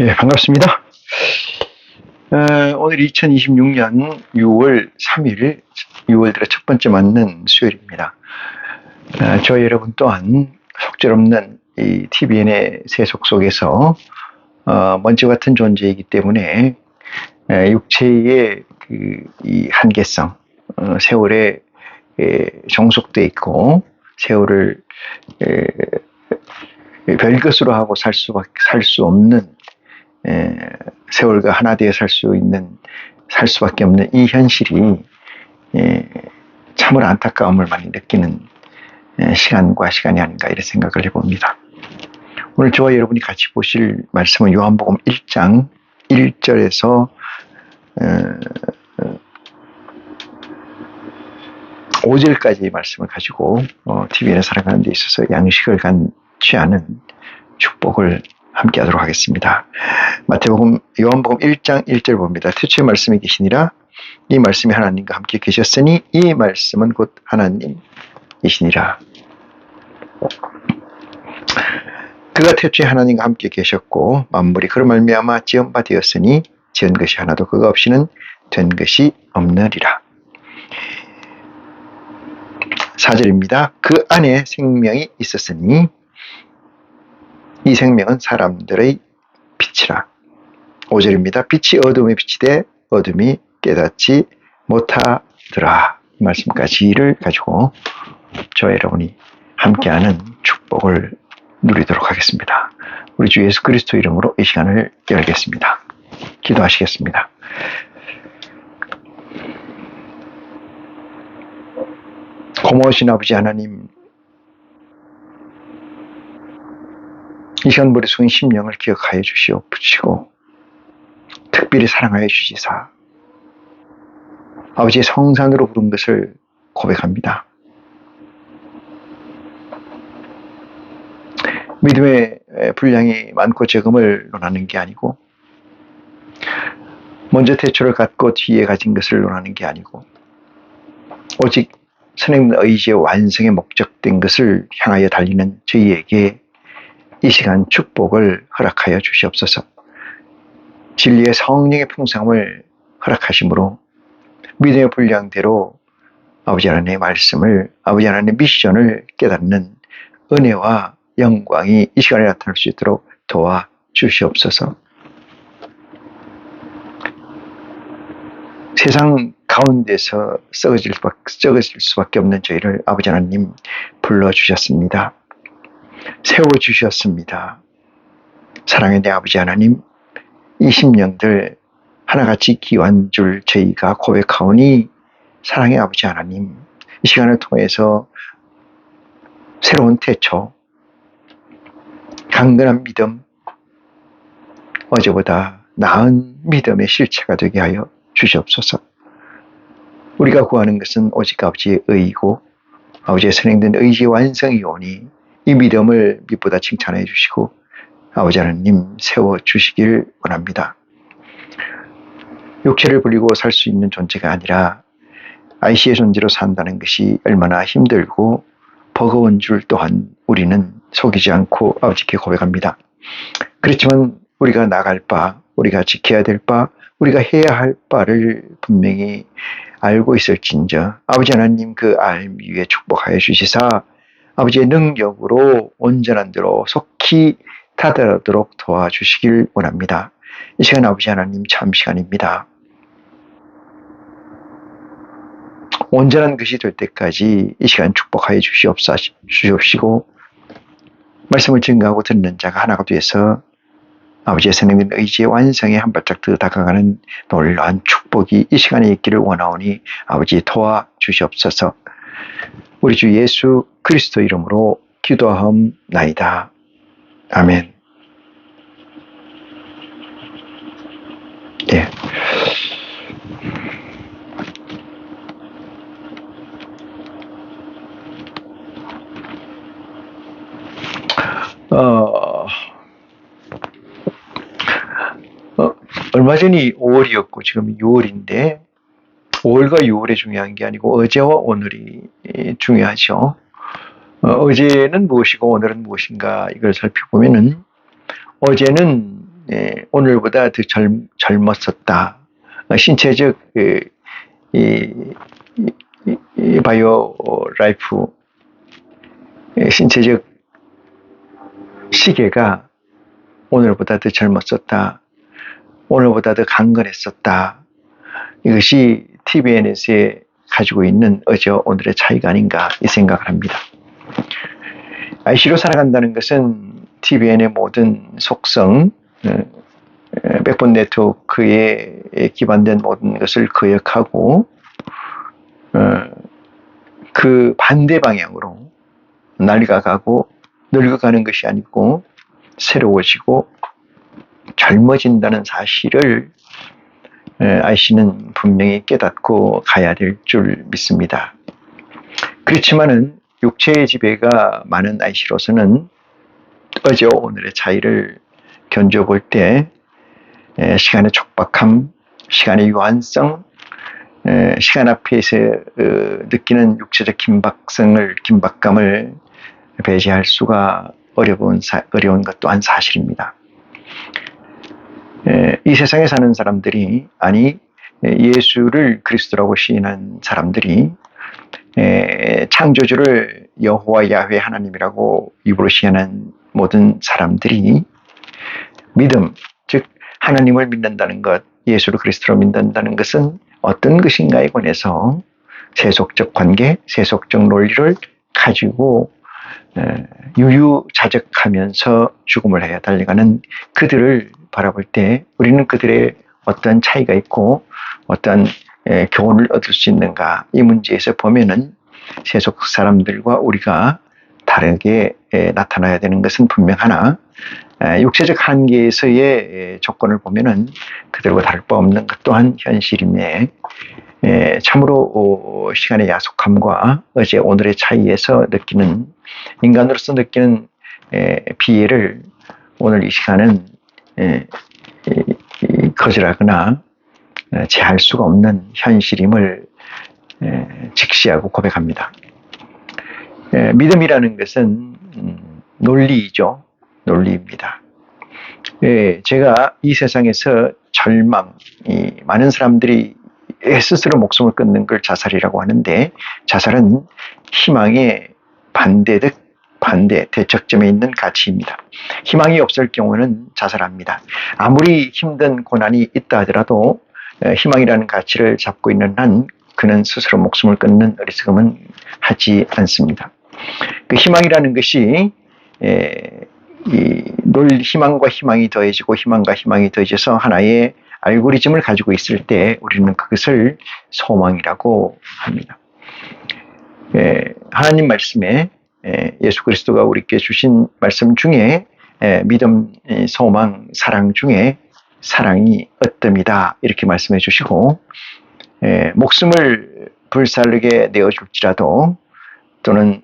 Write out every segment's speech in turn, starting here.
예, 반갑습니다. 오늘 2026년 6월 3일, 6월 들어 첫 번째 맞는 수요일입니다. 저희 여러분 또한 속절없는 이 TVN의 세속 속에서 먼지 같은 존재이기 때문에 육체의 이 한계성, 세월에 종속돼 있고 세월을 별것으로 하고 살 수 없는 세월과 하나 되어 살 수밖에 없는 이 현실이 참으로 안타까움을 많이 느끼는 시간이 아닌가 이런 생각을 해봅니다. 오늘 저와 여러분이 같이 보실 말씀은 요한복음 1장 1절에서 5절까지의 말씀을 가지고 TVN에 살아가는 데 있어서 양식을 취하는 축복을 함께 하도록 하겠습니다. 요한복음 1장 1절 봅니다. 태초에 말씀이 계시니라. 이 말씀이 하나님과 함께 계셨으니 이 말씀은 곧 하나님이시니라. 그가 태초에 하나님과 함께 계셨고 만물이 그로 말미암아 지은 바 되었으니 지은 것이 하나도 그가 없이는 된 것이 없느니라. 4절입니다. 그 안에 생명이 있었으니 이 생명은 사람들의 빛이라. 5절입니다. 빛이 어둠에 비치되 어둠이 깨닫지 못하더라. 이 말씀까지를 가지고 저와 여러분이 함께하는 축복을 누리도록 하겠습니다. 우리 주 예수 그리스도 이름으로 이 시간을 열겠습니다. 기도하시겠습니다. 고마우신 아버지 하나님, 이 시간 머리 숙인 심령을 기억하여 주시옵시고 특별히 사랑하여 주시사 아버지의 성산으로 부른 것을 고백합니다. 믿음의 분량이 많고 적음을 논하는 게 아니고 먼저 태초를 갖고 뒤에 가진 것을 논하는 게 아니고 오직 선생님 의지의 완성에 목적된 것을 향하여 달리는 저희에게 이 시간 축복을 허락하여 주시옵소서. 진리의 성령의 풍성함을 허락하심으로 믿음의 분량대로 아버지 하나님의 말씀을, 아버지 하나님의 미션을 깨닫는 은혜와 영광이 이 시간에 나타날 수 있도록 도와주시옵소서. 세상 가운데서 썩어질 수밖에 없는 저희를 아버지 하나님 불러주셨습니다. 세워주셨습니다. 사랑의 내 아버지 하나님, 이 심령들 하나같이 귀한 줄 저희가 고백하오니 사랑의 아버지 하나님, 이 시간을 통해서 새로운 태초, 강건한 믿음, 어제보다 나은 믿음의 실체가 되게 하여 주시옵소서. 우리가 구하는 것은 오직 아버지의 의이고 아버지의 선행된 의지의 완성이 오니 이 믿음을 빛보다 칭찬해 주시고 아버지 하나님 세워주시길 원합니다. 육체를 부리고 살 수 있는 존재가 아니라 IC의 존재로 산다는 것이 얼마나 힘들고 버거운 줄 또한 우리는 속이지 않고 아버지께 고백합니다. 그렇지만 우리가 나갈 바, 우리가 지켜야 될 바, 우리가 해야 할 바를 분명히 알고 있을진저 아버지 하나님 그 알 위에 축복하여 주시사 아버지의 능력으로 온전한 대로 속히 다다르도록 도와주시길 원합니다. 이 시간 아버지 하나님 참 시간입니다. 온전한 것이 될 때까지 이 시간 축복하여 주시옵시고 말씀을 증거하고 듣는 자가 하나가 되어서 아버지의 선생님 의지의 완성에 한 발짝 더 다가가는 놀라운 축복이 이 시간에 있기를 원하오니 아버지 도와주시옵소서. 우리 주 예수 그리스도 이름으로 기도하옵나이다. 아멘. 예. 얼마 전이 5월이었고 지금 6월인데 5월과 6월이 중요한 게 아니고 어제와 오늘이 중요하죠. 어제는 무엇이고 오늘은 무엇인가 이걸 살펴보면은 어제는 오늘보다 더 젊었었다. 신체적 이 바이오 라이프, 신체적 시계가 오늘보다 더 젊었었다. 오늘보다 더 강건했었다. 이것이 TVN에서 가지고 있는 어제와 오늘의 차이가 아닌가 이 생각을 합니다. IC로 살아간다는 것은 TVN의 모든 속성, 백본 네트워크에 기반된 모든 것을 거역하고 그 반대 방향으로 낡아가고 늙어가는 것이 아니고 새로워지고 젊어진다는 사실을 IC는 분명히 깨닫고 가야 될 줄 믿습니다. 그렇지만은 육체의 지배가 많은 IC로서는 어제와 오늘의 차이를 견뎌볼 때 시간의 촉박함, 시간의 유한성, 시간 앞에서 느끼는 육체적 긴박감을 배제할 수가 어려운 것 또한 사실입니다. 이 세상에 사는 사람들이, 아니 예수를 그리스도라고 시인한 사람들이, 창조주를 여호와 야훼 하나님이라고 입으로 시인한 모든 사람들이 믿음, 즉 하나님을 믿는다는 것, 예수를 그리스도로 믿는다는 것은 어떤 것인가에 관해서 세속적 관계, 세속적 논리를 가지고 유유자적하면서 죽음을 해야 달려가는 그들을 바라볼 때 우리는 그들의 어떤 차이가 있고 어떤 교훈을 얻을 수 있는가, 이 문제에서 보면은 세속 사람들과 우리가 다르게 나타나야 되는 것은 분명하나 육체적 한계에서의 조건을 보면은 그들과 다를 바 없는 것 또한 현실이네. 참으로 시간의 야속함과 어제 오늘의 차이에서 느끼는, 인간으로서 느끼는 피해를 오늘 이 시간은 거절하거나 제할 수가 없는 현실임을 직시하고 고백합니다. 믿음이라는 것은 논리이죠. 논리입니다. 제가 이 세상에서 절망, 많은 사람들이 스스로 목숨을 끊는 걸 자살이라고 하는데, 자살은 희망의 반대, 대척점에 있는 가치입니다. 희망이 없을 경우는 자살합니다. 아무리 힘든 고난이 있다 하더라도 희망이라는 가치를 잡고 있는 한 그는 스스로 목숨을 끊는 어리석음은 하지 않습니다. 그 희망이라는 것이 희망과 희망이 더해지고 희망과 희망이 더해져서 하나의 알고리즘을 가지고 있을 때 우리는 그것을 소망이라고 합니다. 하나님 말씀에 예수 그리스도가 우리께 주신 말씀 중에 믿음, 소망, 사랑 중에 사랑이 으뜸이다 이렇게 말씀해 주시고, 목숨을 불사르게 내어줄지라도 또는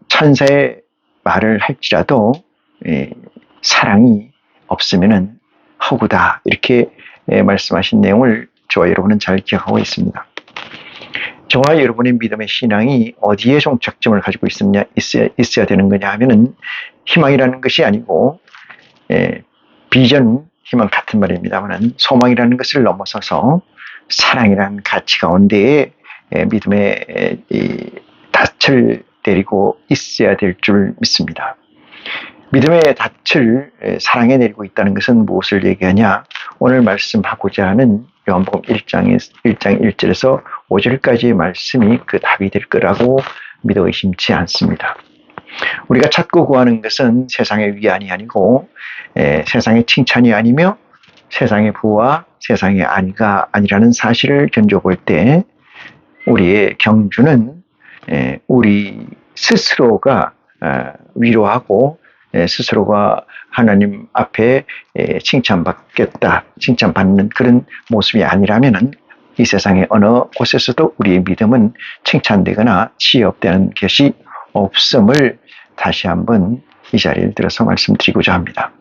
천사의 말을 할지라도 사랑이 없으면은 허구다 이렇게 말씀하신 내용을 저와 여러분은 잘 기억하고 있습니다. 저와 여러분의 믿음의 신앙이 어디에 종착점을 가지고 있어야 되는 거냐 하면은 희망이라는 것이 아니고 비전, 희망 같은 말입니다만 소망이라는 것을 넘어서서 사랑이라는 가치 가운데에 믿음의 닻을 내리고 있어야 될 줄 믿습니다. 믿음의 닻을 사랑에 내리고 있다는 것은 무엇을 얘기하냐? 오늘 말씀하고자 하는 요한복음 1장 1절에서 5절까지의 말씀이 그 답이 될 거라고 믿어 의심치 않습니다. 우리가 찾고 구하는 것은 세상의 위안이 아니고 세상의 칭찬이 아니며 세상의 부와 세상의 안위가 아니라는 사실을 견뎌볼 때 우리의 경주는 우리 스스로가 위로하고 스스로가 하나님 앞에 칭찬받는 그런 모습이 아니라면은 이 세상의 어느 곳에서도 우리의 믿음은 칭찬되거나 취업되는 것이 없음을 다시 한번 이 자리를 들어서 말씀드리고자 합니다.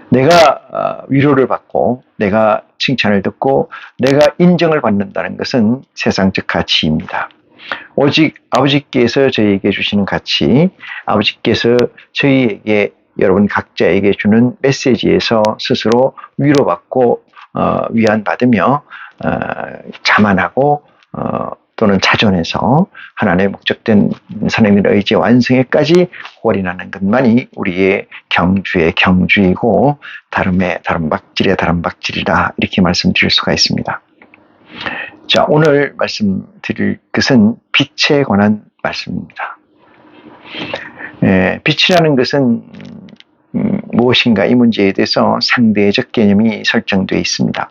내가 위로를 받고 내가 칭찬을 듣고 내가 인정을 받는다는 것은 세상적 가치입니다. 오직 아버지께서 저희에게 주시는 가치, 아버지께서 저희에게 여러분 각자에게 주는 메시지에서 스스로 위로받고 위안받으며 자만하고 또는 자존해서 하나님의 목적된 선생님의 의지 완성에까지 올인하는 것만이 우리의 경주의 경주이고 다름의 다름박질의 다름박질이라 이렇게 말씀드릴 수가 있습니다. 자, 오늘 말씀드릴 것은 빛에 관한 말씀입니다. 빛이라는 것은 무엇인가 이 문제에 대해서 상대적 개념이 설정되어 있습니다.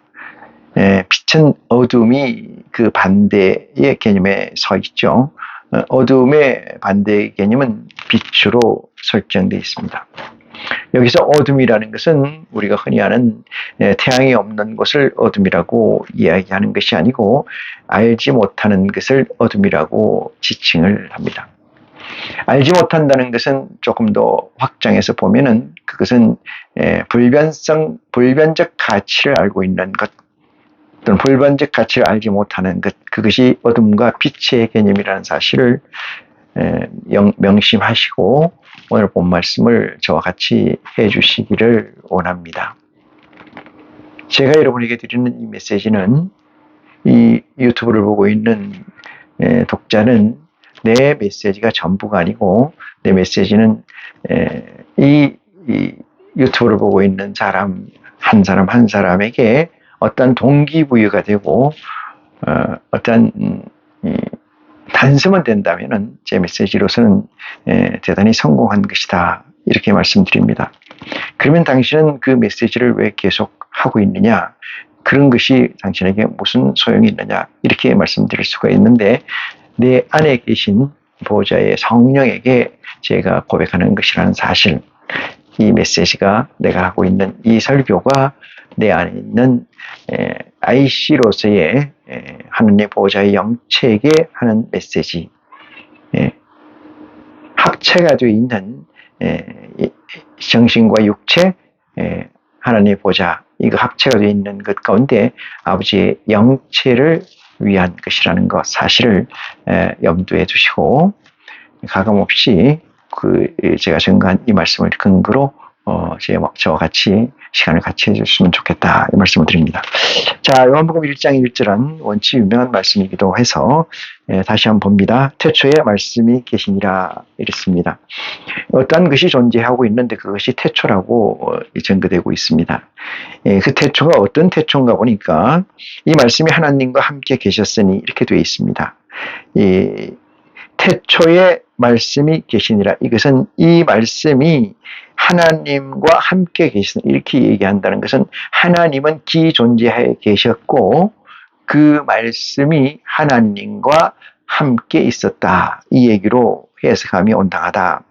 빛은 어둠이 그 반대의 개념에 서 있죠. 어둠의 반대의 개념은 빛으로 설정되어 있습니다. 여기서 어둠이라는 것은 우리가 흔히 아는 태양이 없는 곳을 어둠이라고 이야기하는 것이 아니고 알지 못하는 것을 어둠이라고 지칭을 합니다. 알지 못한다는 것은 조금 더 확장해서 보면은 그것은 불변적 가치를 알고 있는 것 또는 불변적 가치를 알지 못하는 것, 그것이 어둠과 빛의 개념이라는 사실을 명심하시고 오늘 본 말씀을 저와 같이 해주시기를 원합니다. 제가 여러분에게 드리는 이 메시지는 이 유튜브를 보고 있는 독자는 내 메시지가 전부가 아니고 내 메시지는 이 유튜브를 보고 있는 사람 한 사람에게 어떤 동기부여가 되고 어떤 단서만 된다면은 제 메시지로서는 대단히 성공한 것이다 이렇게 말씀드립니다. 그러면 당신은 그 메시지를 왜 계속 하고 있느냐, 그런 것이 당신에게 무슨 소용이 있느냐 이렇게 말씀드릴 수가 있는데, 내 안에 계신 보호자의 성령에게 제가 고백하는 것이라는 사실, 이 메시지가 내가 하고 있는 이 설교가 내 안에 있는 IC로서의 하느님 보호자의 영체에게 하는 메시지, 합체가 되어 있는 정신과 육체, 하나님의 보호자, 이거 합체가 되어 있는 것 가운데 아버지의 영체를 위한 것이라는 것 사실을 염두에 두시고 가감없이 제가 전가한 이 말씀을 근거로 저와 같이 시간을 같이 해주시면 좋겠다 이 말씀을 드립니다. 자, 요한복음 1장 1절은 원치 유명한 말씀이기도 해서 다시 한번 봅니다. 태초에 말씀이 계시니라 이랬습니다. 어떤 것이 존재하고 있는데 그것이 태초라고 전거되고 있습니다. 그 태초가 어떤 태초인가 보니까 이 말씀이 하나님과 함께 계셨으니 이렇게 되어 있습니다. 태초에 말씀이 계시니라, 이것은 이 말씀이 하나님과 함께 계시다 이렇게 얘기한다는 것은 하나님은 기존재하에 계셨고 그 말씀이 하나님과 함께 있었다, 이 얘기로 해석함이 온당하다.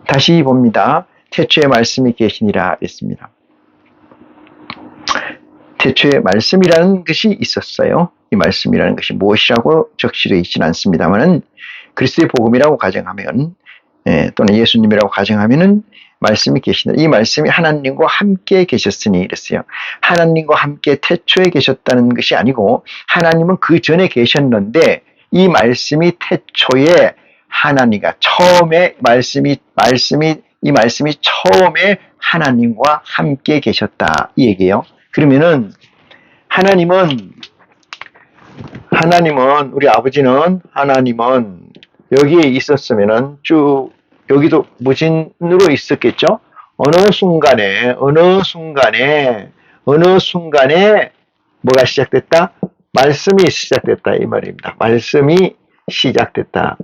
다시 봅니다. 태초에 말씀이 계시니라 했습니다. 태초에 말씀이라는 것이 있었어요. 이 말씀이라는 것이 무엇이라고 적시되어 있지는 않습니다만은 그리스도의 복음이라고 가정하면 또는 예수님이라고 가정하면은 말씀이 계시다. 이 말씀이 하나님과 함께 계셨으니 이랬어요. 하나님과 함께 태초에 계셨다는 것이 아니고 하나님은 그 전에 계셨는데 이 말씀이 태초에 하나님과 처음에 이 말씀이 처음에 하나님과 함께 계셨다 이 얘기예요. 그러면은 하나님은 우리 아버지는 하나님은 여기에 있었으면은 쭉 여기도 무진으로 있었겠죠. 어느 순간에 뭐가 시작됐다? 말씀이 시작됐다 이 말입니다. 말씀이 시작됐다.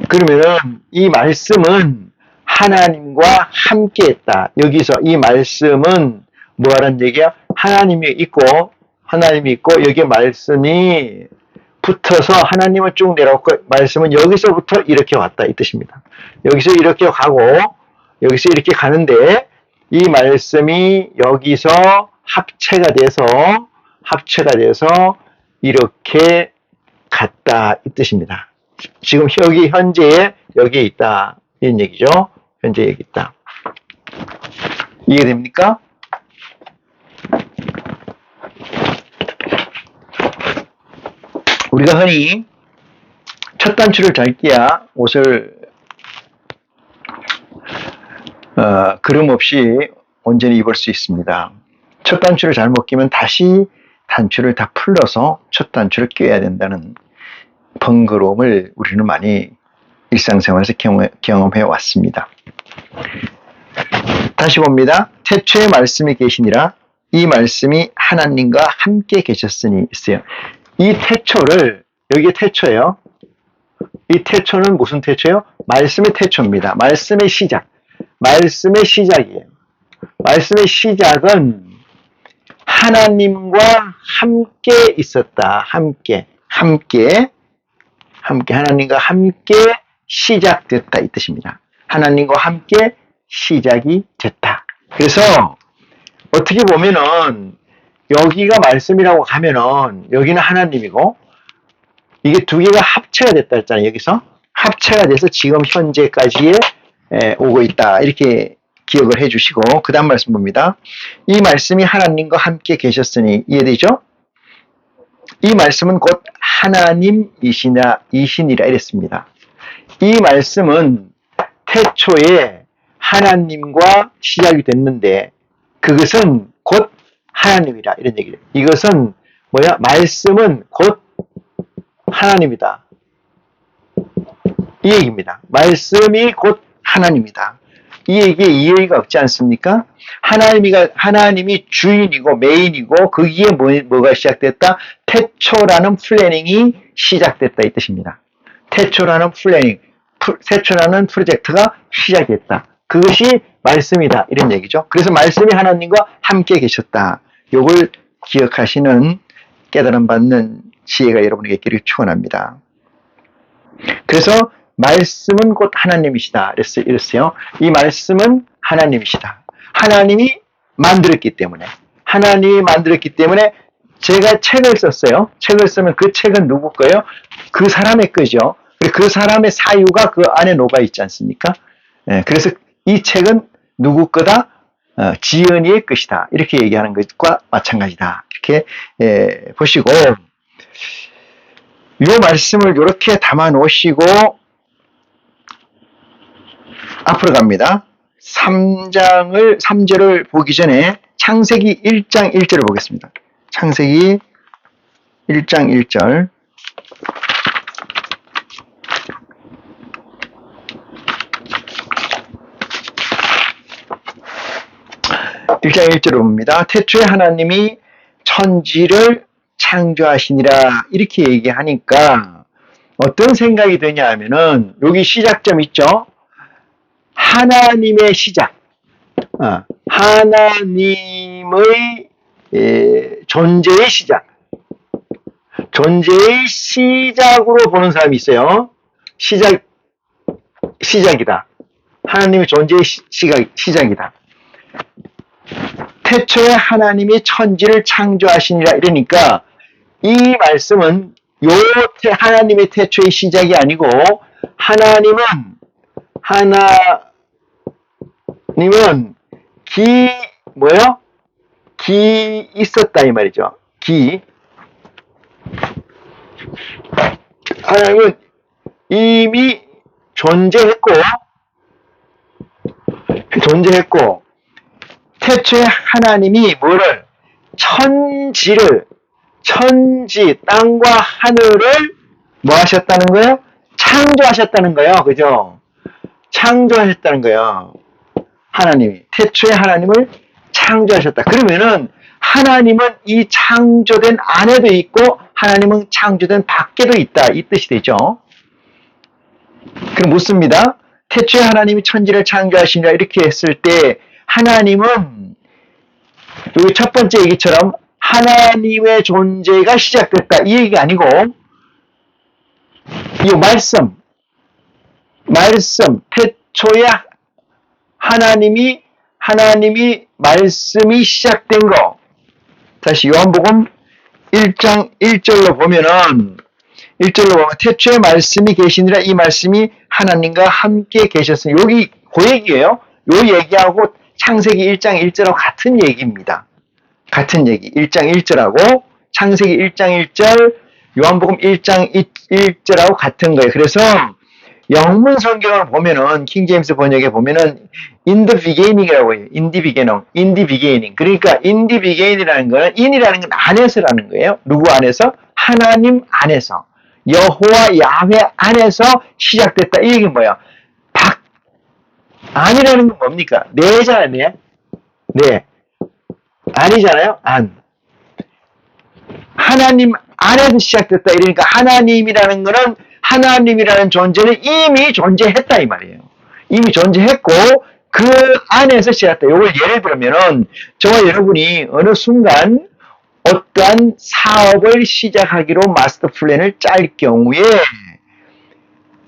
그러면은 이 말씀은 하나님과 함께했다. 여기서 이 말씀은 뭐라는 얘기야? 하나님이 있고 여기에 말씀이 붙어서 하나님은 쭉 내려왔고 말씀은 여기서부터 이렇게 왔다 이 뜻입니다. 여기서 이렇게 가고 여기서 이렇게 가는데 이 말씀이 여기서 합체가 돼서 이렇게 갔다 이 뜻입니다. 지금 여기 현재에 여기에 있다 이런 얘기죠. 현재 여기 있다. 이해됩니까? 우리가 흔히 첫 단추를 잘 끼야 옷을 그름 없이 온전히 입을 수 있습니다. 첫 단추를 잘못 끼면 다시 단추를 다 풀러서 첫 단추를 껴야 된다는 번거로움을 우리는 많이 일상생활에서 경험해 왔습니다. 다시 봅니다. 태초에 말씀이 계시니라. 이 말씀이 하나님과 함께 계셨으니 있어요. 이 태초를, 여기 태초예요. 이 태초는 무슨 태초예요? 말씀의 태초입니다. 말씀의 시작. 말씀의 시작이에요. 말씀의 시작은 하나님과 함께 있었다. 함께 하나님과 함께 시작됐다 이 뜻입니다. 하나님과 함께 시작이 됐다. 그래서 어떻게 보면은 여기가 말씀이라고 하면은 여기는 하나님이고 이게 두 개가 합체가 됐다 했잖아요. 여기서 합체가 돼서 지금 현재까지에 오고 있다. 이렇게 기억을 해주시고 그 다음 말씀 봅니다. 이 말씀이 하나님과 함께 계셨으니 이해되죠? 이 말씀은 곧 하나님이시니라 이랬습니다. 이 말씀은 태초에 하나님과 시작이 됐는데 그것은 곧 하나님이라 이런 얘기예요. 이것은 뭐야? 말씀은 곧 하나님이다. 이 얘기입니다. 말씀이 곧 하나님이다. 이 얘기에 이해가 없지 않습니까? 하나님이 주인이고 메인이고 거기에 뭐가 시작됐다? 태초라는 플래닝이 시작됐다 이 뜻입니다. 태초라는 프로젝트가 시작됐다. 그것이 말씀이다 이런 얘기죠. 그래서 말씀이 하나님과 함께 계셨다. 이걸 기억하시는 깨달음 받는 지혜가 여러분에게 있기를 축원합니다. 그래서 말씀은 곧 하나님이시다 이랬어요. 이 말씀은 하나님이시다. 하나님이 만들었기 때문에 제가 책을 썼어요. 책을 쓰면 그 책은 누구 거예요? 그 사람의 거죠. 그 사람의 사유가 그 안에 녹아 있지 않습니까? 그래서 이 책은 누구 거다? 지은이의 것이다. 이렇게 얘기하는 것과 마찬가지다. 이렇게 보시고 이 말씀을 이렇게 담아 놓으시고 앞으로 갑니다. 3절을 보기 전에 창세기 1장 1절을 보겠습니다. 창세기 1장 1절. 일장 1절을 봅니다. 태초에 하나님이 천지를 창조하시니라 이렇게 얘기하니까 어떤 생각이 드냐 하면은 여기 시작점 있죠? 하나님의 시작. 하나님의 존재의 시작. 존재의 시작으로 보는 사람이 있어요. 시작이다. 하나님의 존재의 시작이다. 태초에 하나님이 천지를 창조하시니라 이러니까 이 말씀은 하나님의 태초의 시작이 아니고 하나님은 기 있었다 이 말이죠. 하나님은 이미 존재했고 태초에 하나님이 천지, 땅과 하늘을 뭐 하셨다는 거예요? 창조하셨다는 거예요. 그죠? 창조하셨다는 거예요. 태초에 하나님을 창조하셨다. 그러면은 하나님은 이 창조된 안에도 있고 하나님은 창조된 밖에도 있다. 이 뜻이 되죠. 그럼 묻습니다. 태초에 하나님이 천지를 창조하시니라 이렇게 했을 때 하나님은 여기 첫 번째 얘기처럼 하나님의 존재가 시작됐다 이 얘기가 아니고 이 말씀 태초에 하나님이 말씀이 시작된 거. 다시 요한복음 1장 1절로 보면 태초에 말씀이 계시니라 이 말씀이 하나님과 함께 계셨으니 여기 그 얘기예요. 요 얘기하고 창세기 1장 1절하고 같은 얘기입니다. 같은 얘기. 1장 1절하고 창세기 1장 1절, 요한복음 1장 1절하고 같은 거예요. 그래서 영문 성경을 보면은 킹제임스 번역에 보면은 in the beginning이라고 해요. in the beginning. 그러니까 in the beginning이라는 거는 in이라는 건 안에서라는 거예요. 누구 안에서? 하나님 안에서. 여호와 야훼 안에서 시작됐다. 이 얘기는 뭐야? 안이라는 건 뭡니까? 내잖아요. 네. 아니잖아요. 안. 하나님 안에서 시작됐다. 이러니까 하나님이라는 존재는 이미 존재했다 이 말이에요. 이미 존재했고 그 안에서 시작됐다. 이걸 예를 들면은 저와 여러분이 어느 순간 어떠한 사업을 시작하기로 마스터 플랜을 짤 경우에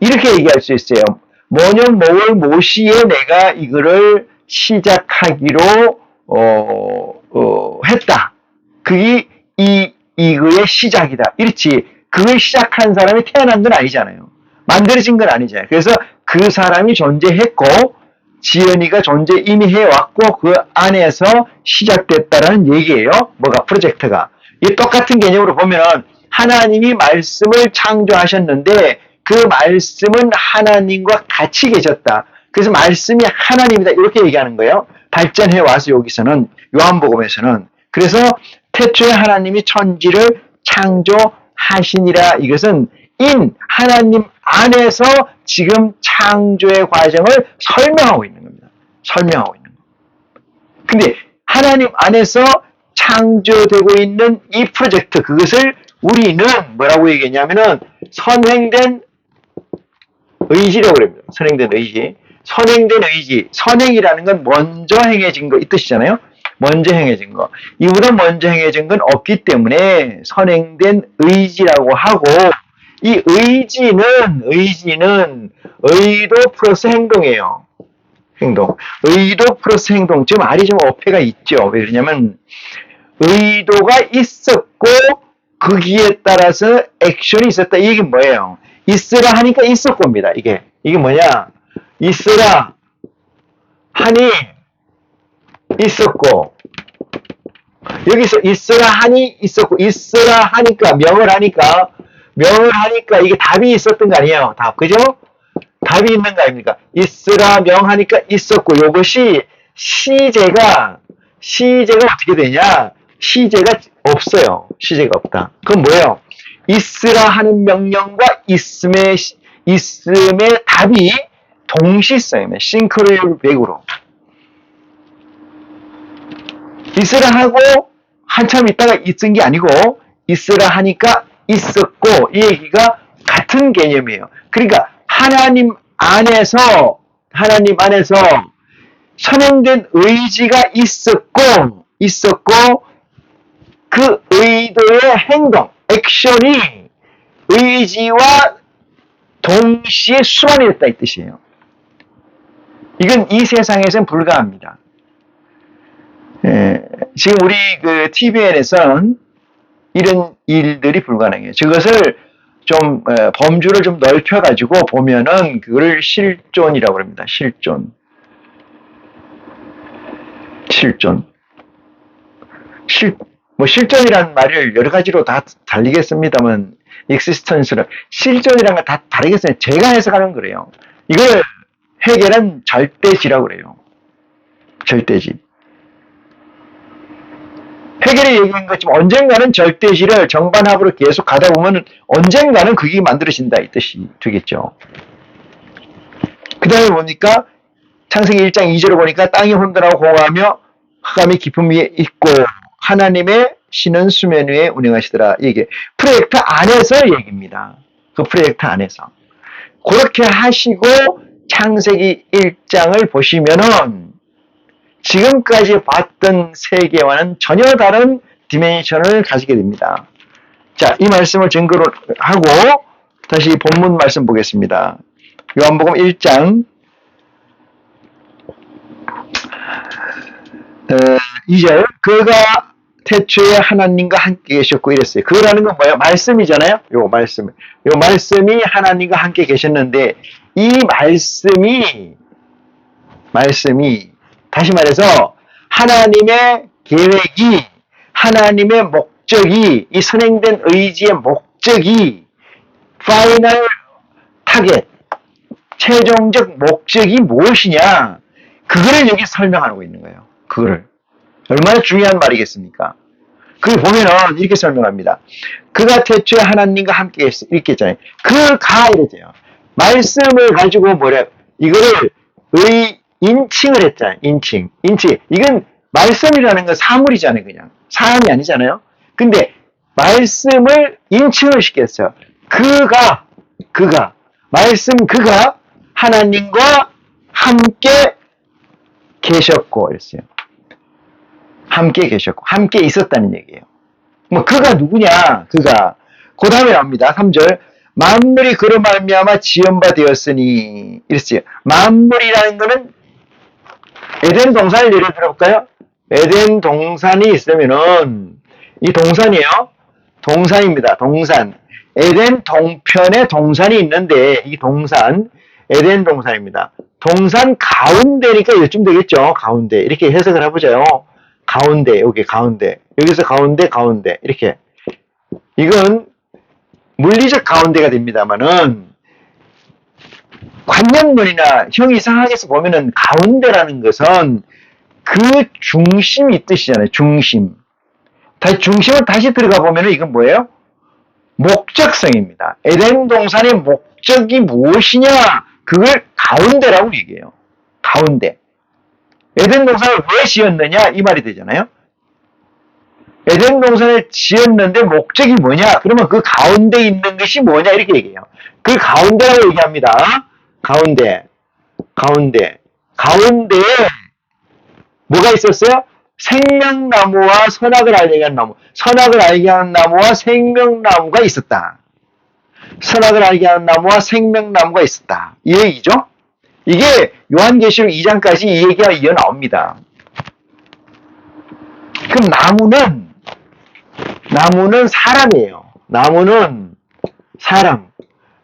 이렇게 얘기할 수 있어요. 뭐년 뭐월 뭐시에 내가 이거를 시작하기로 했다. 그게 이거의 시작이다. 이렇지. 그걸 시작한 사람이 태어난 건 아니잖아요. 만들어진 건 아니잖아요. 그래서 그 사람이 존재했고 지연이가 존재 이미 해왔고 그 안에서 시작됐다라는 얘기예요. 뭐가 프로젝트가. 이 똑같은 개념으로 보면 하나님이 말씀을 창조하셨는데 그 말씀은 하나님과 같이 계셨다. 그래서 말씀이 하나님이다. 이렇게 얘기하는 거예요. 발전해 와서 여기서는 요한복음에서는 그래서 태초에 하나님이 천지를 창조하시니라. 이것은 하나님 안에서 지금 창조의 과정을 설명하고 있는 겁니다. 설명하고 있는 겁니다. 근데 하나님 안에서 창조되고 있는 이 프로젝트 그것을 우리는 뭐라고 얘기했냐면은 선행된 의지라고 그럽니다. 선행된 의지. 선행된 의지. 선행이라는 건 먼저 행해진 거 이 뜻이잖아요. 먼저 행해진 거. 이보다 먼저 행해진 건 없기 때문에 선행된 의지라고 하고 이 의지는 의도 플러스 행동이에요. 행동. 의도 플러스 행동. 지금 말이 좀 어폐가 있죠. 왜 그러냐면 의도가 있었고 거기에 따라서 액션이 있었다. 이게 뭐예요? 있으라 하니까 있었고입니다. 이게 뭐냐? 있으라 하니 있었고 여기서 있으라 하니 있었고 있으라 하니까 명을 하니까 이게 답이 있었던 거 아니에요? 답 그죠? 답이 있는 거 아닙니까? 있으라 명하니까 있었고 이것이 시제가 어떻게 되냐? 시제가 없어요. 시제가 없다. 그건 뭐예요? 있으라 하는 명령과 있음의 답이 동시성입니다. 싱크로율100으로 있으라 하고 한참 있다가 있은 게 아니고 있으라 하니까 있었고 이 얘기가 같은 개념이에요. 그러니까 하나님 안에서 선행된 의지가 있었고 그 의도의 행동, 액션이 의지와 동시에 수반이 됐다 이 뜻이에요. 이건 이 세상에서는 불가합니다. 지금 우리 그 TVN에서는 이런 일들이 불가능해요. 그것을 좀 범주를 좀 넓혀가지고 보면은 그걸 실존이라고 합니다. 실존이라는 말을 여러 가지로 다 달리겠습니다만 existence는 실존이라는 건 다 다르겠어요. 제가 해석하는 거래요. 이걸 해결은 절대지라고 그래요. 절대지. 해결이 얘기한 것처럼 언젠가는 절대지를 정반합으로 계속 가다 보면 언젠가는 그게 만들어진다 이 뜻이 되겠죠. 그 다음에 보니까 창세기 1장 2절을 보니까 땅이 혼돈하고 공허하며 흑암이 깊음 위에 있고 하나님의 신은 수면 위에 운행하시더라. 이게 프로젝트 안에서 얘기입니다. 그 프로젝트 안에서. 그렇게 하시고 창세기 1장을 보시면은 지금까지 봤던 세계와는 전혀 다른 디멘션을 가지게 됩니다. 자, 이 말씀을 증거로 하고 다시 본문 말씀 보겠습니다. 요한복음 1장 2절 그가 태초에 하나님과 함께 계셨고 이랬어요. 그거라는 건 뭐예요? 말씀이잖아요. 요 말씀이 하나님과 함께 계셨는데 이 말씀이 다시 말해서 하나님의 계획이 하나님의 목적이 이 선행된 의지의 목적이 파이널 타겟 최종적 목적이 무엇이냐, 그거를 여기 설명하고 있는 거예요. 그거를. 얼마나 중요한 말이겠습니까? 그걸 보면은 이렇게 설명합니다. 그가 태초에 하나님과 함께 이렇게 했잖아요. 그가 이러죠. 말씀을 가지고 이거를 인칭을 했잖아요. 인칭. 이건 말씀이라는 건 사물이잖아요. 그냥. 사람이 아니잖아요. 근데 말씀을 인칭을 시켰어요. 그가 하나님과 함께 계셨고, 이랬어요. 함께 계셨고, 함께 있었다는 얘기예요. 그가 누구냐? 그 다음에 나옵니다. 3절. 만물이 그로 말미암아 지은 바 되었으니, 이랬어요. 만물이라는 거는 에덴 동산을 예를 들어볼까요? 에덴 동산이 있으면은, 이 동산이에요. 동산입니다. 동산. 에덴 동편에 동산이 있는데, 이 동산, 에덴 동산입니다. 동산 가운데니까 이쯤 되겠죠. 가운데. 이렇게 해석을 해보자요. 가운데, 여기 가운데. 여기서 가운데, 이렇게. 이건 물리적 가운데가 됩니다만은, 관념론이나 형이상학에서 보면은 가운데라는 것은 그 중심이 뜻이잖아요. 중심. 중심을 다시 들어가 보면은 이건 뭐예요? 목적성입니다. 에덴 동산의 목적이 무엇이냐? 그걸 가운데라고 얘기해요. 가운데. 에덴 동산을 왜 지었느냐? 이 말이 되잖아요. 에덴 동산을 지었는데 목적이 뭐냐? 그러면 그 가운데 있는 것이 뭐냐? 이렇게 얘기해요. 그 가운데라고 얘기합니다. 가운데에 뭐가 있었어요? 생명나무와 선악을 알게 한 나무. 선악을 알게 하는 나무와 생명나무가 있었다. 선악을 알게 하는 나무와 생명나무가 있었다. 이 얘기죠? 이게 요한계시록 2장까지 이 얘기가 이어 나옵니다. 그럼 나무는 사람이에요. 나무는 사람.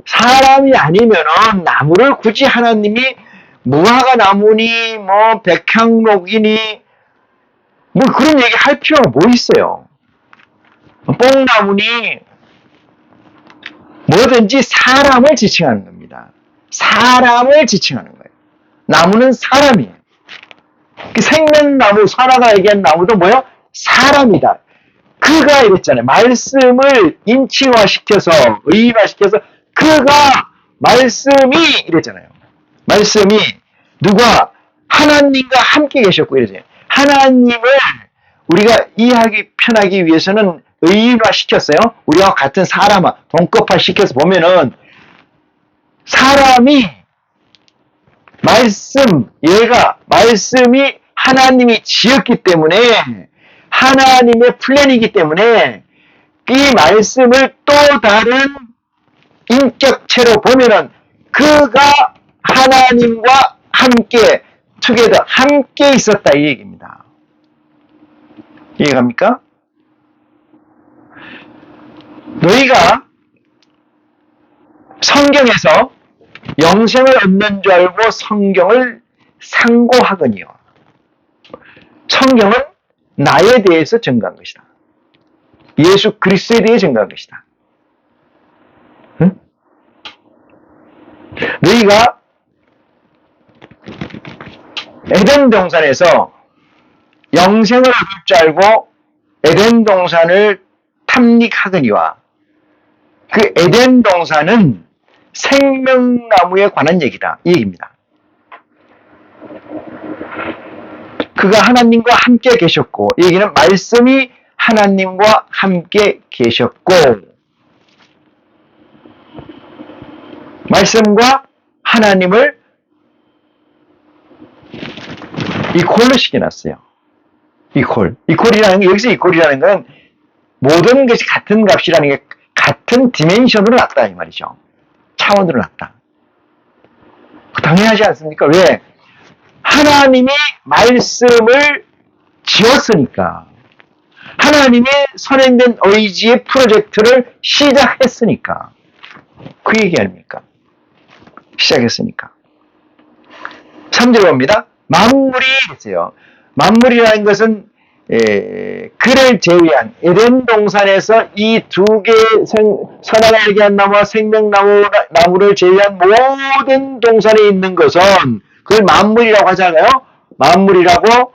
사람이 아니면은 나무를 굳이 하나님이 무화과 나무니 백향목이니 그런 얘기 할 필요가 뭐 있어요. 뽕나무니 뭐든지 사람을 지칭하는 겁니다. 사람을 지칭하는 거예요. 나무는 사람이에요. 생명나무, 선악을 얘기한 나무도 뭐예요? 사람이다. 그가 이랬잖아요. 말씀을 인칭화시켜서, 의인화시켜서, 말씀이 이랬잖아요. 말씀이 누가 하나님과 함께 계셨고 이러잖아요. 하나님을 우리가 이해하기 편하기 위해서는 의인화시켰어요. 우리와 같은 사람화, 동급화시켜서 보면은 사람이 말씀이 하나님이 지었기 때문에 하나님의 플랜이기 때문에 이 말씀을 또 다른 인격체로 보면은 그가 하나님과 함께 함께 있었다 이 얘기입니다. 이해갑니까? 너희가 성경에서 영생을 얻는 줄 알고 성경을 상고하거니와 성경은 나에 대해서 증거한 것이다. 예수 그리스도에 대해 증거한 것이다. 응? 너희가 에덴 동산에서 영생을 얻을 줄 알고 에덴 동산을 탐닉하거니와 그 에덴 동산은 생명나무에 관한 얘기다. 이 얘기입니다. 그가 하나님과 함께 계셨고 이 얘기는 말씀이 하나님과 함께 계셨고 말씀과 하나님을 이퀄로 시켜놨어요. 이퀄이라는 게 여기서 이퀄이라는 건 모든 것이 같은 값이라는 게 같은 디멘션으로 놨다 이 말이죠. 차원으로 놨다. 당연하지 않습니까? 왜? 하나님이 말씀을 지었으니까. 하나님의 선행된 의지의 프로젝트를 시작했으니까. 그 얘기 아닙니까? 시작했으니까. 3절 봅니다. 만물이 있어요. 만물이라는 것은 그를 제외한 에덴 동산에서 이 두 개의 선악을 알게 한 나무와 생명나무를 제외한 모든 동산에 있는 것은 그걸 만물이라고 하잖아요. 만물이라고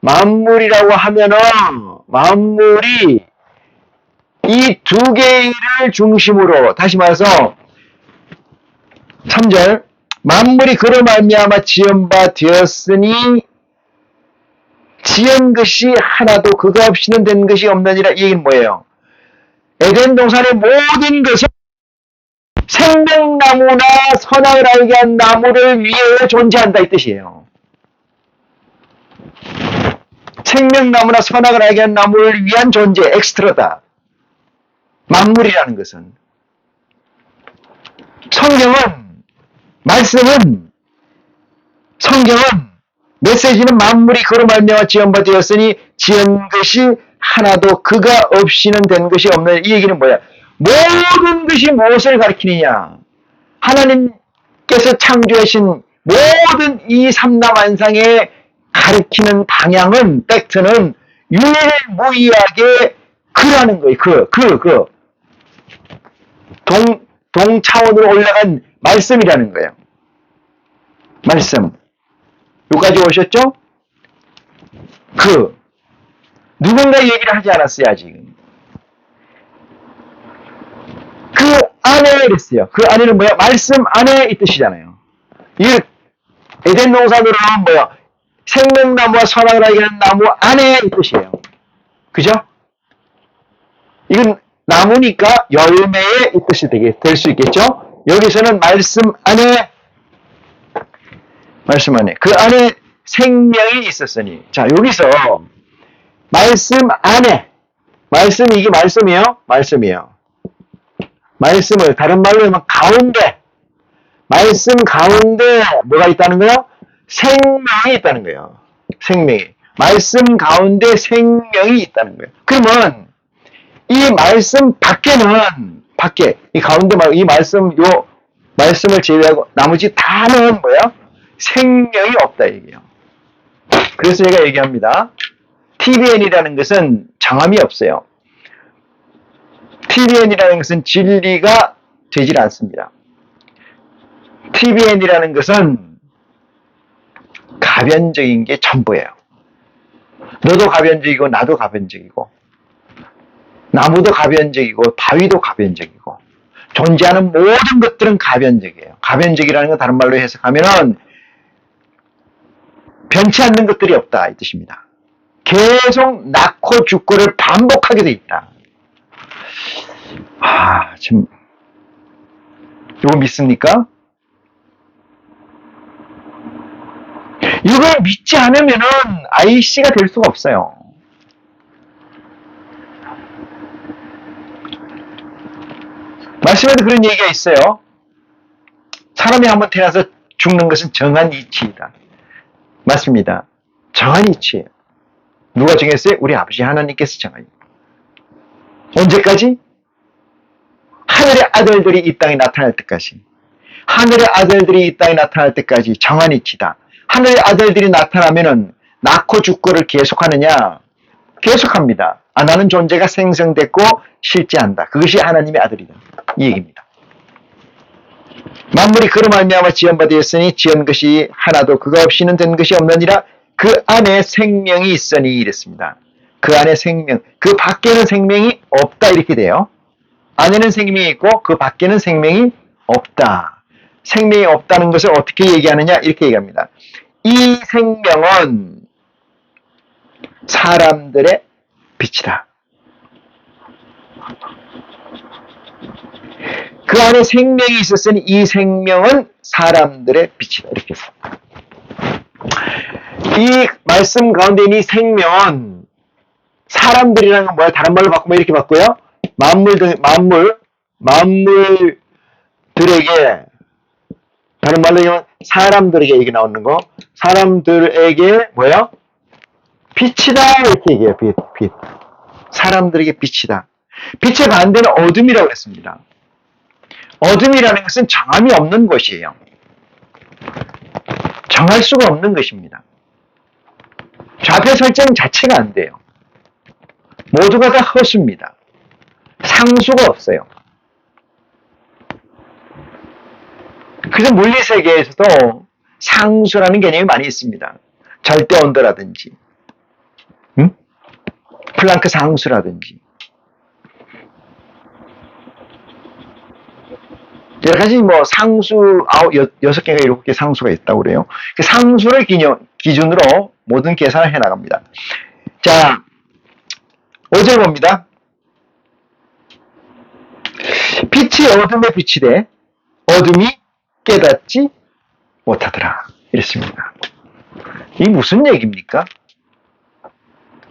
만물이라고 하면은 만물이 이 두 개를 중심으로 다시 말해서 3절 만물이 그로 말미암아 지은 바 되었으니 지은 것이 하나도 그가 없이는 된 것이 없느니라. 이 얘기는 뭐예요? 에덴 동산의 모든 것은 생명나무나 선악을 알게 한 나무를 위해 존재한다 이 뜻이에요. 생명나무나 선악을 알게 한 나무를 위한 존재, 엑스트라다. 만물이라는 것은. 성경은 메시지는 만물이 그로 말미암아 지은 바 되었으니 지은 것이 하나도 그가 없이는 된 것이 없는. 이 얘기는 뭐야? 모든 것이 무엇을 가리키느냐? 하나님께서 창조하신 모든 이 삼라만상에 가리키는 방향은 팩트는 유일무이하게 그라는 거예요. 동차원으로 올라간 말씀이라는 거예요. 말씀. 여기까지 오셨죠? 누군가 얘기를 하지 않았어요, 아직. 그 안에 이랬어요. 그 안에는 뭐야? 말씀 안에 이 뜻이잖아요. 이 에덴 동산으로 하면 뭐야? 생명나무와 선악을 알게 하는 나무 안에 이 뜻이에요. 그죠? 이건 나무니까 열매의 이 뜻이 될 수 있겠죠? 여기서는 말씀 안에 그 안에 생명이 있었으니. 자, 여기서 말씀 안에 말씀이 이게 말씀이에요? 말씀이에요. 말씀을 다른 말로 하면 가운데 말씀 가운데 뭐가 있다는 거예요? 생명이 있다는 거예요. 생명이. 말씀 가운데 생명이 있다는 거예요. 그러면 이 말씀 밖에 이 가운데 이 말씀을 제외하고 나머지 다는 뭐예요? 생명이 없다 얘기예요. 그래서 제가 얘기합니다. TBN이라는 것은 정함이 없어요. TBN이라는 것은 진리가 되질 않습니다. TBN이라는 것은 가변적인 게 전부예요. 너도 가변적이고 나도 가변적이고 나무도 가변적이고 바위도 가변적이고 존재하는 모든 것들은 가변적이에요. 가변적이라는 건 다른 말로 해석하면은 변치 않는 것들이 없다 이 뜻입니다. 계속 낳고 죽고를 반복하게 돼 있다. 지금 이거 믿습니까? 이걸 믿지 않으면은 IC가 될 수가 없어요. 말씀에도 그런 얘기가 있어요. 사람이 한번 태어나서 죽는 것은 정한 이치이다. 맞습니다. 정한 이치예요. 누가 정했어요? 우리 아버지 하나님께서 정하요. 언제까지? 하늘의 아들들이 이 땅에 나타날 때까지. 하늘의 아들들이 이 땅에 나타날 때까지 정한 이치다. 하늘의 아들들이 나타나면은 낳고 죽고를 계속하느냐? 계속합니다. 안 하는 존재가 생성됐고 실제한다. 그것이 하나님의 아들이다. 이 얘기입니다. 만물이 그로 말미암아 지은 바 되었으니 지은 것이 하나도 그가 없이는 된 것이 없느니라. 그 안에 생명이 있으니 이랬습니다. 그 안에 생명, 그 밖에는 생명이 없다 이렇게 돼요. 안에는 생명이 있고 그 밖에는 생명이 없다. 생명이 없다는 것을 어떻게 얘기하느냐 이렇게 얘기합니다. 이 생명은 사람들의 빛이다. 그 안에 생명이 있었으니 이 생명은 사람들의 빛이다. 이렇게 해서. 이 말씀 가운데 있는 이 생명은 사람들이라는 건 뭐야? 다른 말로 바꾸면 이렇게 바꿔요. 만물들에게 다른 말로 하면 사람들에게 얘기 나오는 거. 사람들에게 뭐야? 빛이다 이렇게 얘기해요. 빛. 사람들에게 빛이다. 빛의 반대는 어둠이라고 했습니다. 어둠이라는 것은 정함이 없는 것이에요. 정할 수가 없는 것입니다. 좌표 설정 자체가 안 돼요. 모두가 다 허수입니다. 상수가 없어요. 그래서 물리세계에서도 상수라는 개념이 많이 있습니다. 절대 온도라든지, 플랑크 상수라든지, 여러 가지 상수 6개가 7개 상수가 있다고 그래요. 그 상수를 기준으로 모든 계산을 해 나갑니다. 자, 5절 봅니다. 빛이 어둠에 비치되 어둠이 깨닫지 못하더라. 이랬습니다. 이게 무슨 얘기입니까?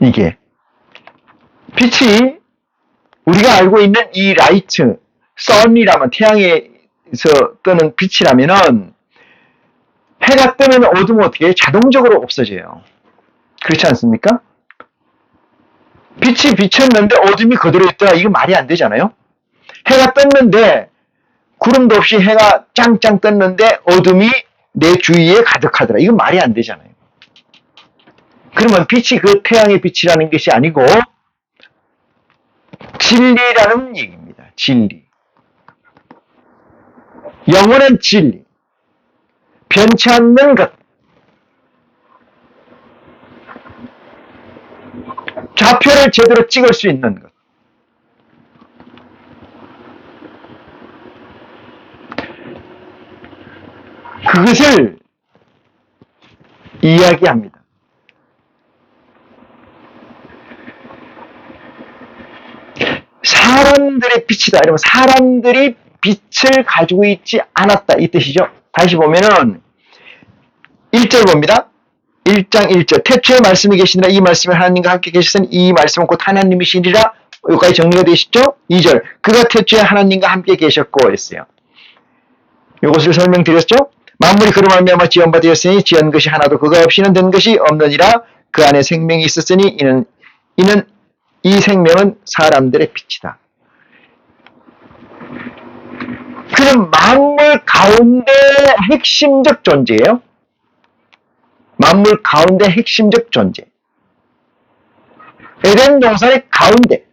이게 빛이 우리가 알고 있는 이 라이트, 선이라면 태양에서 뜨는 빛이라면은 해가 뜨면 어둠은 어떻게 자동적으로 없어져요. 그렇지 않습니까? 빛이 비쳤는데 어둠이 그대로 있더라. 이거 말이 안 되잖아요. 해가 떴는데 구름도 없이 해가 짱짱 떴는데 어둠이 내 주위에 가득하더라. 이거 말이 안 되잖아요. 그러면 빛이 그 태양의 빛이라는 것이 아니고 진리라는 얘기입니다. 진리. 영원한 진리. 변치 않는 것. 좌표를 제대로 찍을 수 있는 것. 그것을 이야기합니다. 사람들의 빛이다. 이러면 사람들이 빛을 가지고 있지 않았다. 이 뜻이죠. 다시 보면은 1절 봅니다. 1장 1절. 태초에 말씀이 계시니라 이 말씀이 하나님과 함께 계시더니 이 말씀은 곧 하나님이시니라. 여기까지 정리가 되시죠? 2절. 그가 태초에 하나님과 함께 계셨고 했어요. 이것을 설명드렸죠? 만물이 그로 말미암아 지은 바 되었으니 지은 것이 하나도 그가 없이는 된 것이 없느니라. 그 안에 생명이 있었으니 이는 이 생명은 사람들의 빛이다. 그는 만물 가운데 핵심적 존재예요. 만물 가운데 핵심적 존재. 에덴 동산의 가운데,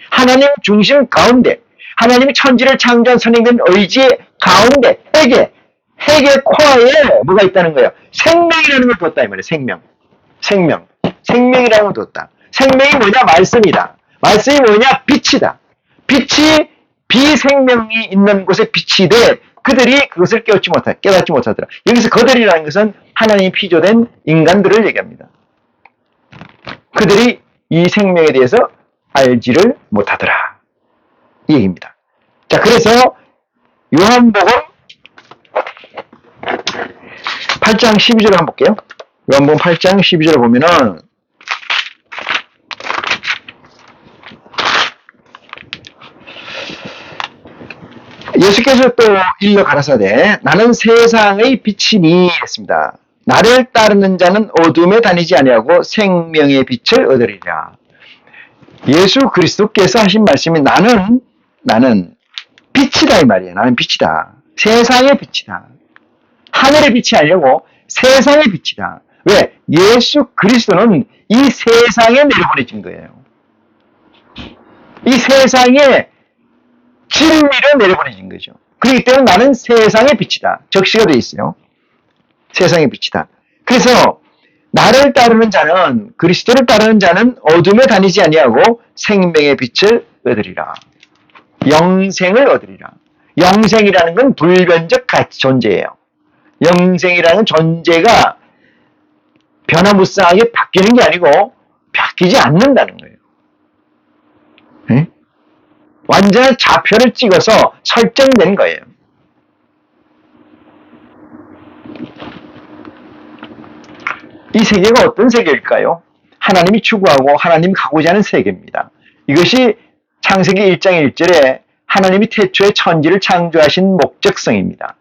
하나님 중심 가운데, 하나님이 천지를 창조한 선행된 의지의 가운데, 핵의 코어에 뭐가 있다는 거예요? 생명이라는 걸 뒀다 이 말이에요. 생명이라는 걸 뒀다. 생명이 뭐냐? 말씀이다. 말씀이 뭐냐? 빛이다. 빛이 비생명이 있는 곳에 빛이 돼 그들이 그것을 깨닫지 못하더라. 여기서 그들이라는 것은 하나님이 피조된 인간들을 얘기합니다. 그들이 이 생명에 대해서 알지를 못하더라. 이 얘기입니다. 자, 그래서 요한복음 8장 12절을 한번 볼게요. 요한복음 8장 12절을 보면은 예수께서 또 일러 가라사대 나는 세상의 빛이니 했습니다. 나를 따르는 자는 어둠에 다니지 아니하고 생명의 빛을 얻으리라. 예수 그리스도께서 하신 말씀이 나는 빛이다 이 말이에요. 나는 빛이다. 세상의 빛이다. 하늘의 빛이 아니고 세상의 빛이다. 왜? 예수 그리스도는 이 세상에 내려보내진 거예요. 이 세상에 진리를 내려보내진 거죠. 그렇기 때문에 나는 세상의 빛이다. 적시가 되어 있어요. 세상의 빛이다. 그래서 나를 따르는 자는, 그리스도를 따르는 자는 어둠에 다니지 아니하고 생명의 빛을 얻으리라. 영생을 얻으리라. 영생이라는 건 불변적 존재예요. 영생이라는 존재가 변화무쌍하게 바뀌는 게 아니고 바뀌지 않는다는 거예요. 네? 완전한 좌표를 찍어서 설정된 거예요. 이 세계가 어떤 세계일까요? 하나님이 추구하고 하나님이 가고자 하는 세계입니다. 이것이 창세기 1장 1절에 하나님이 태초에 천지를 창조하신 목적성입니다.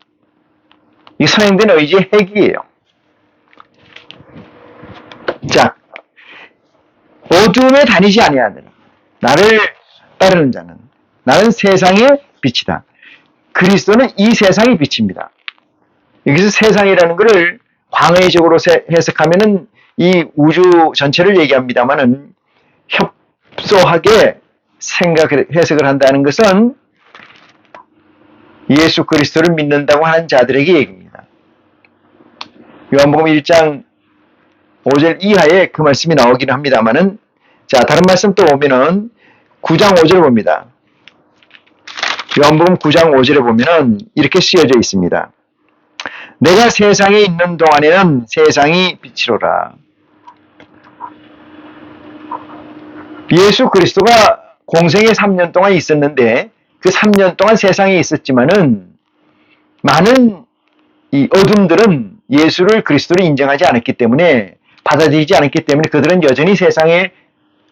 이 선행된 의지의 핵이에요. 자, 어둠에 다니지 아니하는 나를 따르는 자는 나는 세상의 빛이다. 그리스도는 이 세상의 빛입니다. 여기서 세상이라는 것을 광의적으로 해석하면은 이 우주 전체를 얘기합니다만은 협소하게 해석을 한다는 것은 예수 그리스도를 믿는다고 하는 자들에게 얘기입니다. 요한복음 1장 5절 이하에 그 말씀이 나오긴 합니다만은, 자, 다른 말씀 또 보면은 9장 5절을 봅니다. 요한복음 9장 5절에 보면은 이렇게 쓰여져 있습니다. 내가 세상에 있는 동안에는 세상이 빛이로라. 예수 그리스도가 공생에 3년 동안 있었는데 그 3년 동안 세상에 있었지만은 많은 이 어둠들은 예수를 그리스도를 인정하지 않았기 때문에, 받아들이지 않았기 때문에 그들은 여전히 세상에,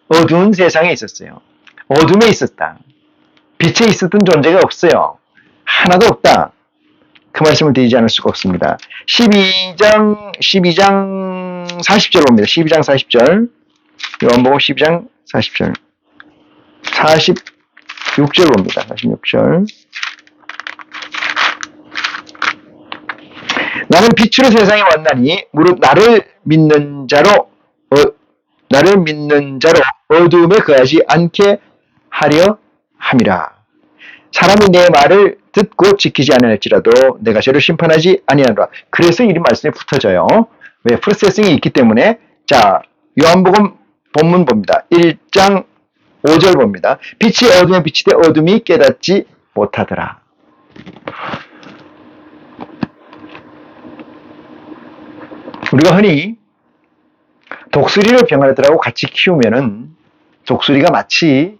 어두운 세상에 있었어요. 어둠에 있었다. 빛에 있었던 존재가 없어요. 하나도 없다. 그 말씀을 드리지 않을 수가 없습니다. 12장 40절 봅니다. 12장 40절. 요한복음 12장 40절. 46절 봅니다. 46절. 나는 빛으로 세상에 왔나니 무릇 나를 믿는 자로 어두움에 거하지 않게 하려 함이라. 사람이 내 말을 듣고 지키지 아니할지라도 내가 저를 심판하지 아니하노라. 그래서 이 말씀이 붙어져요. 왜? 프로세싱이 있기 때문에. 자, 요한복음 본문 봅니다. 1장 5절 봅니다. 빛이 어둠에 비치되 어둠이 깨닫지 못하더라. 우리가 흔히 독수리를 병아리들하고 같이 키우면은 독수리가 마치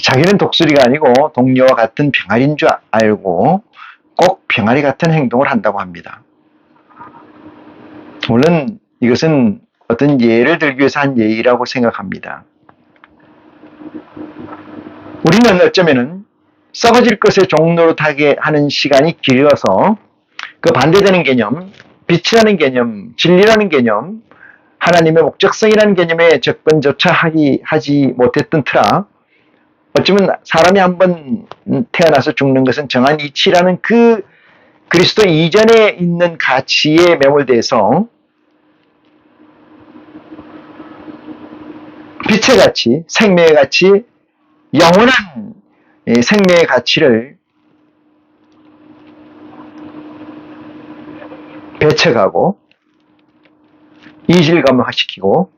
자기는 독수리가 아니고 동료와 같은 병아리인 줄 알고 꼭 병아리 같은 행동을 한다고 합니다. 물론 이것은 어떤 예를 들기 위해서 한 예의라고 생각합니다. 우리는 어쩌면은 썩어질 것의 종로로 타게 하는 시간이 길어서 그 반대되는 개념, 빛이라는 개념, 진리라는 개념, 하나님의 목적성이라는 개념에 접근조차 하지 못했던 터라 어쩌면 사람이 한번 태어나서 죽는 것은 정한 이치라는 그 그리스도 이전에 있는 가치에 매몰돼서 빛의 가치, 생명의 가치, 영원한 생명의 가치를 배척하고 이질감화시키고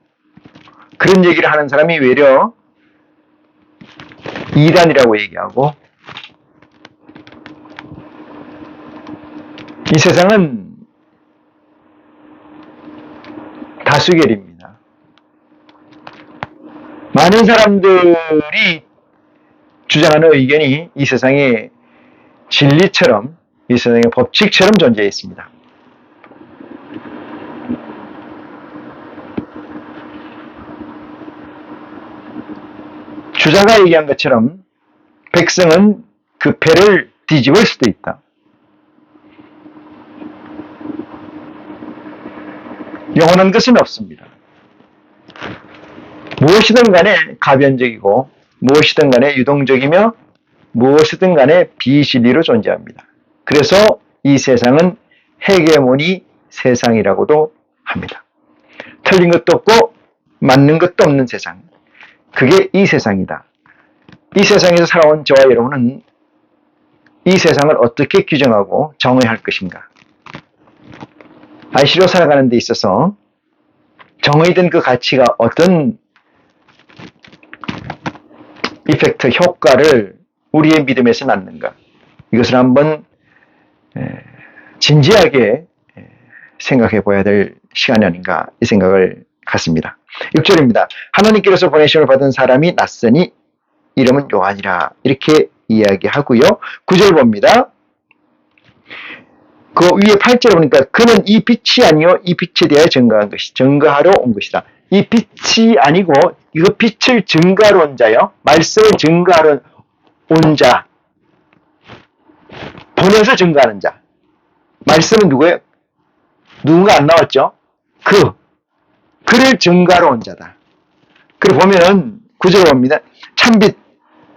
그런 얘기를 하는 사람이 외려 이단이라고 얘기하고, 이 세상은 다수결입니다. 많은 사람들이 주장하는 의견이 이 세상의 진리처럼, 이 세상의 법칙처럼 존재해 있습니다. 주자가 얘기한 것처럼 백성은 그 패를 뒤집을 수도 있다. 영원한 것은 없습니다. 무엇이든 간에 가변적이고 무엇이든 간에 유동적이며 무엇이든 간에 비진리로 존재합니다. 그래서 이 세상은 헤게모니 세상이라고도 합니다. 틀린 것도 없고 맞는 것도 없는 세상. 그게 이 세상이다. 이 세상에서 살아온 저와 여러분은 이 세상을 어떻게 규정하고 정의할 것인가? 아이시로 살아가는 데 있어서 정의된 그 가치가 어떤 이펙트, 효과를 우리의 믿음에서 낳는가? 이것을 한번 진지하게 생각해 봐야 될 시간이 아닌가 이 생각을 갖습니다. 6절입니다. 하나님께로서 보내심을 받은 사람이 낯으니 이름은 요한이라 이렇게 이야기하고요. 9절 봅니다. 그 위에 8절에 보니까 그는 이 빛이 아니요 이 빛에 대하여 증거하러 온 것이다. 이 빛이 아니고 이거 빛을 증거하러 온 자요. 말씀을 증거하러 온 자. 보내서 증거하는 자. 말씀은 누구예요? 누군가 안 나왔죠? 그를 증거하러 온 자다. 그리고 보면은 9절에 봅니다. 참빛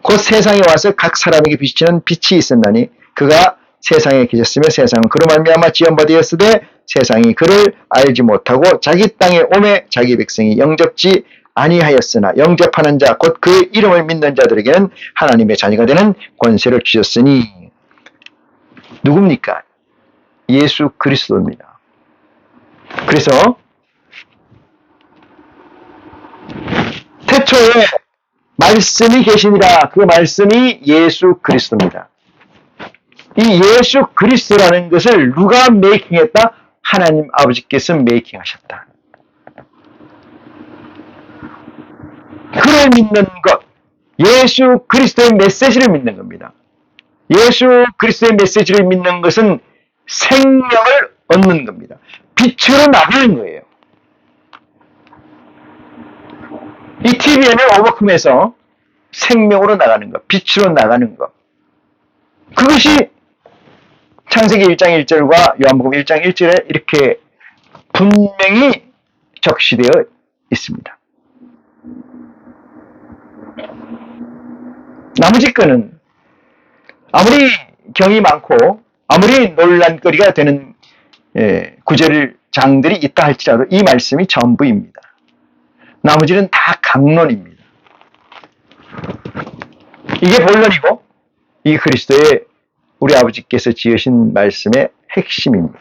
곧 세상에 와서 각 사람에게 비치는 빛이 있었나니 그가 세상에 계셨으며 세상은 그로 말미암아 지연받았으되 세상이 그를 알지 못하고 자기 땅에 오매 자기 백성이 영접지 아니하였으나 영접하는 자 곧 그의 이름을 믿는 자들에게는 하나님의 자녀가 되는 권세를 주셨으니 누굽니까? 예수 그리스도입니다. 그래서 태초에 말씀이 계시니라. 그 말씀이 예수 그리스도입니다. 이 예수 그리스도라는 것을 누가 메이킹했다? 하나님 아버지께서 메이킹하셨다. 그를 믿는 것, 예수 그리스도의 메시지를 믿는 겁니다. 예수 그리스도의 메시지를 믿는 것은 생명을 얻는 겁니다. 빛으로 나가는 거예요. 이 TVN을 오버컴해서 생명으로 나가는 것, 빛으로 나가는 것. 그것이 창세기 1장 1절과 요한복음 1장 1절에 이렇게 분명히 적시되어 있습니다. 나머지 거는 아무리 경이 많고 아무리 논란거리가 되는 구절장들이 있다 할지라도 이 말씀이 전부입니다. 나머지는 다 강론입니다. 이게 본론이고 이 그리스도의 우리 아버지께서 지으신 말씀의 핵심입니다.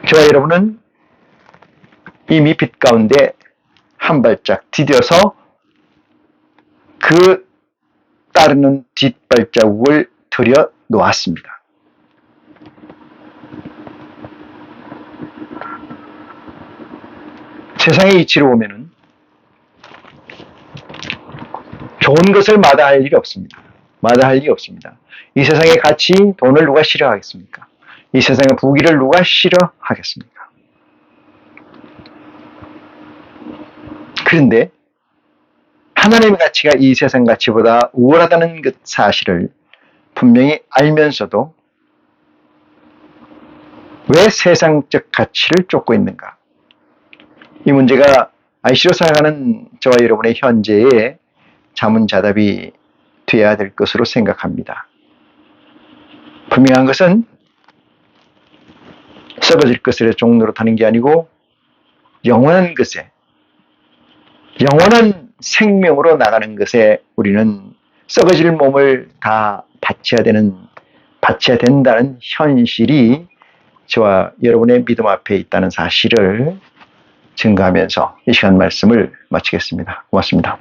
저와 여러분은 이미 빛 가운데 한 발짝 디뎌서 그 따르는 뒷발자국을 들여 놓았습니다. 세상의 이치를 보면은 좋은 것을 마다할 일이 없습니다. 마다할 일이 없습니다. 이 세상의 가치, 돈을 누가 싫어하겠습니까? 이 세상의 부귀를 누가 싫어하겠습니까? 그런데 하나님의 가치가 이 세상 가치보다 우월하다는 그 사실을 분명히 알면서도 왜 세상적 가치를 쫓고 있는가? 이 문제가 IC로 살아가는 저와 여러분의 현재의 자문자답이 되어야 될 것으로 생각합니다. 분명한 것은 썩어질 것을 종로로 타는 게 아니고 영원한 것에, 영원한 생명으로 나가는 것에 우리는 썩어질 몸을 다 바쳐야 된다는 현실이 저와 여러분의 믿음 앞에 있다는 사실을 증거하면서 이 시간 말씀을 마치겠습니다. 고맙습니다.